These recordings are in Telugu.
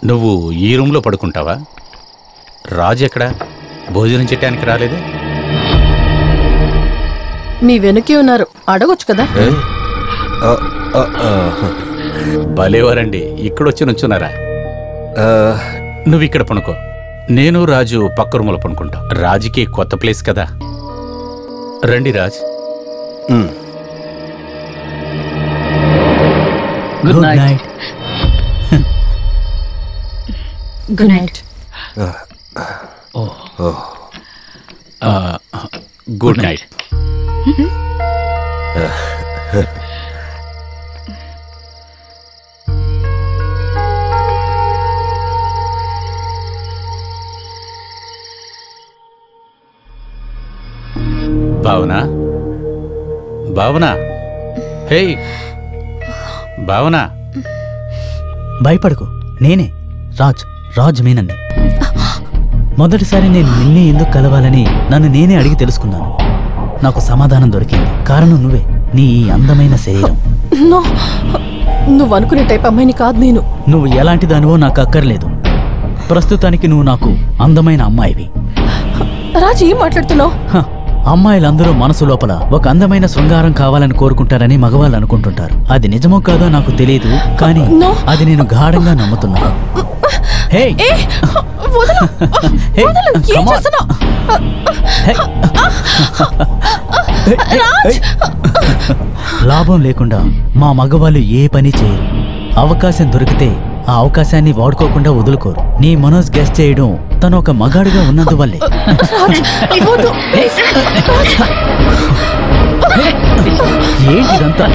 నువ్వు ఈ రూమ్లో పడుకుంటావా? రాజు ఎక్కడా? భోజనం చేయడానికి రాలేదే? మీ వెనకే ఉన్నారు, అడగొచ్చు కదా. భలేవారండి, ఇక్కడొచ్చి నుంచున్నారా? నువ్వు ఇక్కడ పనుకో, నేను రాజు పక్క రూములో పనుకుంటాం. రాజుకి కొత్త ప్లేస్ కదా. రండి Raj. Good night. Good night. Good night. Bhavana, Bhavana, hey Bhavana. భయపడకు, నేనే రాజ్ మీనన్ని. మొదటిసారి నేను నిన్నే ఎందుకు కలవాలని నన్ను నేనే అడిగి తెలుసుకున్నాను. నాకు సమాధానం దొరికింది. కారణం నువ్వే, నీ ఈ అందమైన శరీరం. నువ్వు అనుకునే టైప్ అమ్మాయిని కాదు నేను. నువ్వు ఎలాంటి దానివో నాకు అక్కర్లేదు. ప్రస్తుతానికి నువ్వు నాకు అందమైన అమ్మాయివి. రాజు, ఏం మాట్లాడుతున్నావు? అమ్మాయిలందరూ మనసు లోపల ఒక అందమైన శృంగారం కావాలని కోరుకుంటారని మగవాళ్ళు అనుకుంటుంటారు. అది నిజమో కాదో నాకు తెలియదు, కానీ అది నేను గాఢంగా నమ్ముతున్నాను. లాభం లేకుండా మా మగవాళ్ళు ఏ పని చేయరు. అవకాశం దొరికితే ఆ అవకాశాన్ని వాడుకోకుండా వదులుకోరు. నీ మనోజ్ గెస్ చేయడం తను ఒక మగాడిగా ఉన్నందువల్లే. ఏంటిదంతా?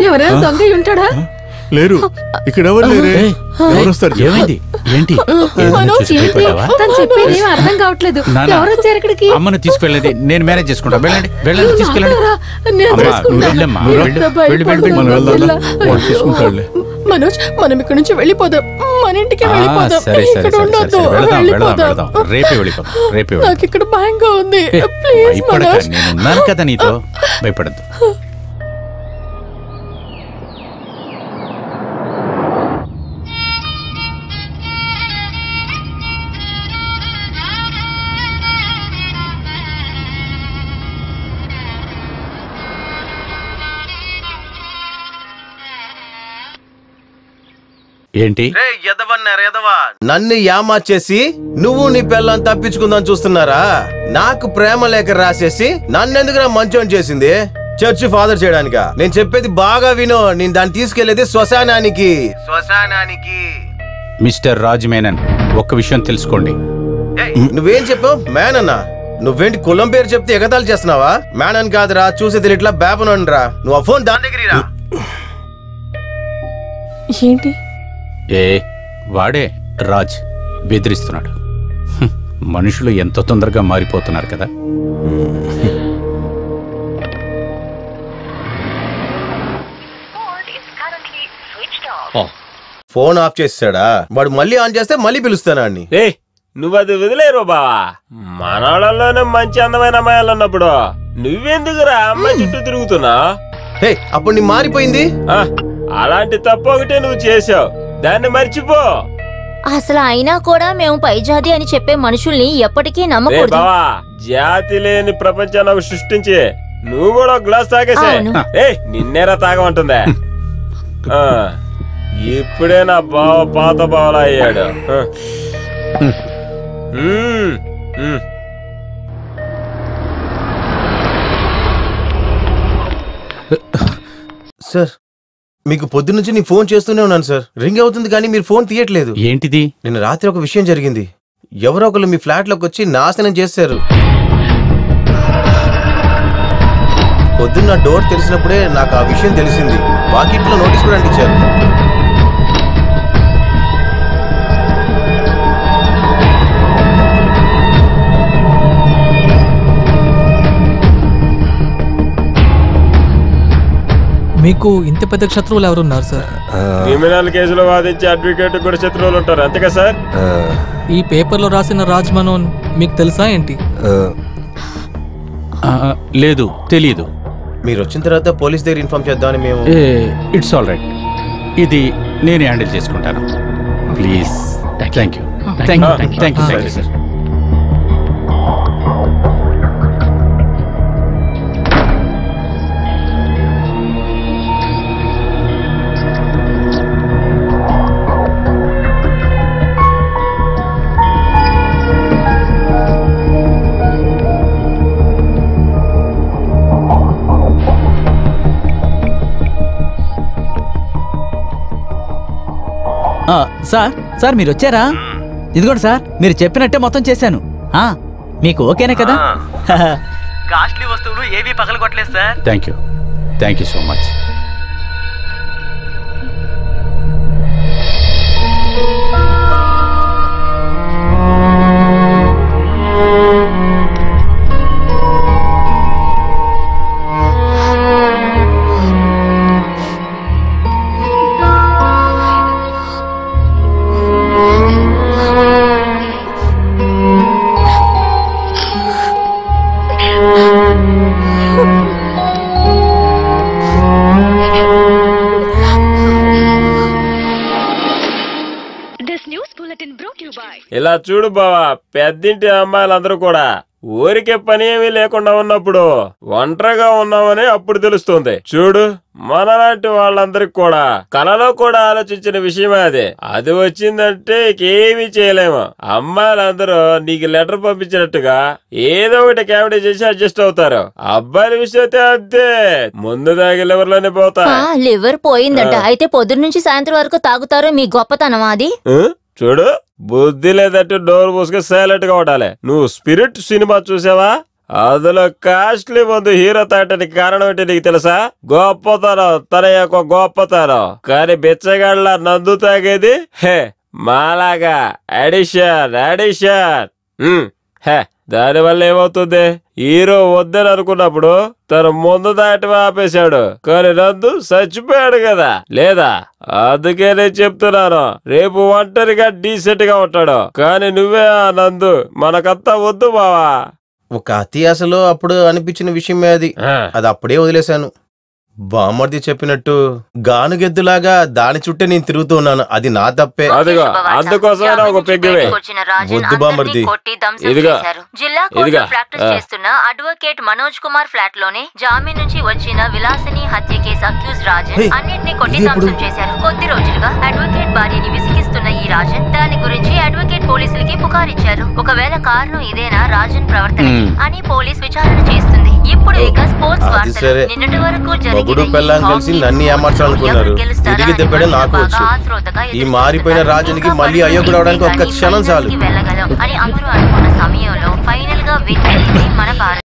ఎవరైనా దొంగ ఉంటాడా? లేరు, ఇక్కడ ఎవరు లేరే. ఎవరు వస్తారు? ఏమైంది? ఏంటి? అర్థం కావట్లేదు. ఎవరు వచ్చారు ఇక్కడికి? అమ్మను తీసుకెళ్ళేది నేను మేనేజ్ చేసుకుంటా. వెళ్ళండి, వెళ్ళండి, తీసుకెళ్ళండి. తీసుకుంటాడులే. మనోజ్, మనం ఇక్కడ నుంచి వెళ్ళిపోదాం. మన ఇంటికి వెళ్ళిపోదాం. సరే సరే ఇక్కడ సరే ఉండొద్దు. వెళదాం. రేపే వెళ్ళిపోదాం. రేపే నాకు ఇక్కడ భయంగా ఉంది. ప్లీజ్ మనోజ్. నేను ఉన్నాను కదా నీతో, భయపడద్దు. ఏంటి? నన్ను యామార్చేసి నువ్వు నీ పిల్లని తప్పించుకుందాం చూస్తున్నారా? నాకు ప్రేమ లేఖ రాసేసి నన్నెందుకు మంచోని చేసింది? చర్చి ఫాదర్ చేయడానికా? నేను చెప్పేది బాగా విను. నేను దాన్ని తీసుకెళ్లేది శ్మశానానికి. మిస్టర్ రాజ్ మేనన్, ఒక్క విషయం తెలుసుకోండి. నువ్వేం చెప్పావు? మేనన్నా? నువ్వేంటి కులం పేరు చెప్తే ఎగతాలు చేస్తున్నావా? మేనన్ కాదురా, చూసే తెలియట్లా బేపనండ్రా. నువ్వు ఆ ఫోన్ దాని దగ్గర ఏంటి? వాడే రాజ్ బెదిరిస్తున్నాడు. మనుషులు ఎంత తొందరగా మారిపోతున్నారు కదా. ఫోన్ ఆఫ్ చేసాడా? వాడు మళ్ళీ ఆన్ చేస్తే మళ్ళీ పిలుస్తానా అని. నువ్వు అది వదిలేరు బావా. మనోళ్ళలోనే మంచి అందమైన అమ్మాయిలు ఉన్నప్పుడు నువ్వెందుకురా అమ్మాయి చుట్టూ తిరుగుతున్నా? అప్పుడు నీ మారిపోయింది. అలాంటి తప్పు ఒకటే నువ్వు చేసావు, దాన్ని మర్చిపో. అసలు అయినా కూడా మేము పై జాతి అని చెప్పే మనుషుల్ని ఎప్పటికీ నమ్మకూడదు. బావా, జాతి లేని ప్రపంచాన్ని ఒక సృష్టించి నువ్వు కూడా గ్లాస్ తాగేసా. నిన్నేరా తాగమంటుందా? ఇప్పుడే నా బావ పాత బావలా అయ్యాడు. సార్, మీకు పొద్దు నుంచి నీ ఫోన్ చేస్తూనే ఉన్నాను సార్. రింగ్ అవుతుంది కానీ మీరు ఫోన్ తీయట్లేదు. ఏంటిది? నిన్న రాత్రి ఒక విషయం జరిగింది. ఎవరో ఒకరు మీ ఫ్లాట్ లోకి వచ్చి నాశనం చేశారు. పొద్దున్న డోర్ తెలిసినప్పుడే నాకు ఆ విషయం తెలిసింది. వాకిట్లో నోటీస్ కూడా అంటించారు. మీకు ఇంత పెద్ద శత్రువులు ఎవరున్నారు సార్? క్రిమినల్ కేసులో వాదించే అడ్వకేట్ కూడా శత్రువులు ఉంటారు, అంతేగా సార్? ఈ పేపర్లో రాసిన రాజ్ మనోన్ మీకు తెలుసా ఏంటి? లేదు, తెలీదు. మీరు వచ్చిన తర్వాత పోలీస్ దగ్గర ఇన్ఫార్మ్ చేద్దామని మేము. ఇట్స్ ఆల్ రైట్, ఇది నేనే హ్యాండిల్ చేసుకుంటాను. Please. Thank you sir. Sir మీరు వచ్చారా? ఇదిగోండి సార్, మీరు చెప్పినట్టే మొత్తం చేశాను. మీకు ఓకేనే కదా? కాస్ట్లీ వస్తువులు ఏవి పగలగొట్టలేదు sir. Thank you so much. ఇలా చూడు బావా, పెద్దింటి అమ్మాయిలందరూ కూడా ఊరికే పని ఏమీ లేకుండా ఉన్నప్పుడు ఒంటరిగా ఉన్నామని అప్పుడు తెలుస్తుంది. చూడు, మనలాంటి వాళ్ళందరికి కూడా కలలో కూడా ఆలోచించిన విషయమే అదే. అది వచ్చిందంటే ఏమీ చేయలేము. అమ్మాయిలందరూ నీకు లెటర్ పంపించినట్టుగా ఏదో ఒకటి కామెడీ చేసి అడ్జస్ట్ అవుతారు. అబ్బాయిల విషయం అయితే అంతే, ముందు దాగి లివర్లోనే పోతా. లివర్ పోయిందంట, అయితే పొద్దున్న నుంచి సాయంత్రం వరకు తాగుతారు. మీ గొప్పతనం అది. చూడు, బుద్ధి లేదంటే డోర్ మూసుకొని సైలెంట్ గా ఉండాలి. నువ్వు స్పిరిట్ సినిమా చూసావా? అందులో కాస్ట్లీ మందు హీరో తాగటానికి కారణం ఏంటి నీకు తెలుసా? గొప్పతనం, తన యొక్క గొప్పతనం. కానీ బిచ్చగాళ్ళ నందు తాగేది మాలాగా అడిషన్. దానివల్ల ఏమవుతుంది? హీరో వద్దని అనుకున్నప్పుడు తను ముందు దాటి ఆపేశాడు, కానీ నందు చచ్చిపోయాడు కదా. లేదా? అందుకే నేను చెప్తున్నాను, రేపు ఒంటరిగా డీసెంట్ గా ఉంటాడు. కానీ నువ్వే ఆ నందు, మనకంతా వద్దు బావా. ఒక అతియాసలో అప్పుడు అనిపించిన విషయమే అది. అది అప్పుడే వదిలేశాను. బామ్మర్ది చెప్పినట్టు గానుగెద్దులాగా దాని చుట్టే నేను తిరుగుతూ ఉన్నాను. అది నా తప్పే. అందుకోసం ఒక పెగ్గువే. వద్దు బామ్మర్ది. జిల్లా కోర్టులో ప్రాక్టీస్ చేస్తున్న అడ్వకేట్ మనోజ్ కుమార్ ఫ్లాట్ లోనే జామీన్ నుంచి వచ్చిన విలాసిని హత్య కేసు అక్యూజ్ రాజన్ అన్నిటిని కొట్టి ధ్వంసం చేశారు. కొద్ది రోజులుగా అడ్వకేట్ భార్యని విసిగిస్తున్న ఈ రాజన్ దాని గురించి అడ్వకేట్ పోలీసులకి పుకారిచ్చారు. ఒకవేళ కారణం ఇదేనా రాజన్ ప్రవర్తన అని పోలీస్ విచారణ చేస్తుంది. ఇప్పుడు ఇక స్పోర్ట్స్ వార్తలు. నిన్నటి వరకు మొగుడు పెళ్ళాం కలిసి నన్ను ఏమార్చాలనుకున్నారు. తిరిగి దెబ్బడే నాకు వచ్చు. ఈ మారిపోయిన రాజునికి మళ్ళీ అయోగ్యుడు అవడానికి ఒక్క క్షణం చాలు. వెళ్ళగలం అని అందరూ అనుకున్న సమయంలో ఫైనల్ గా విన్ మన భారత్.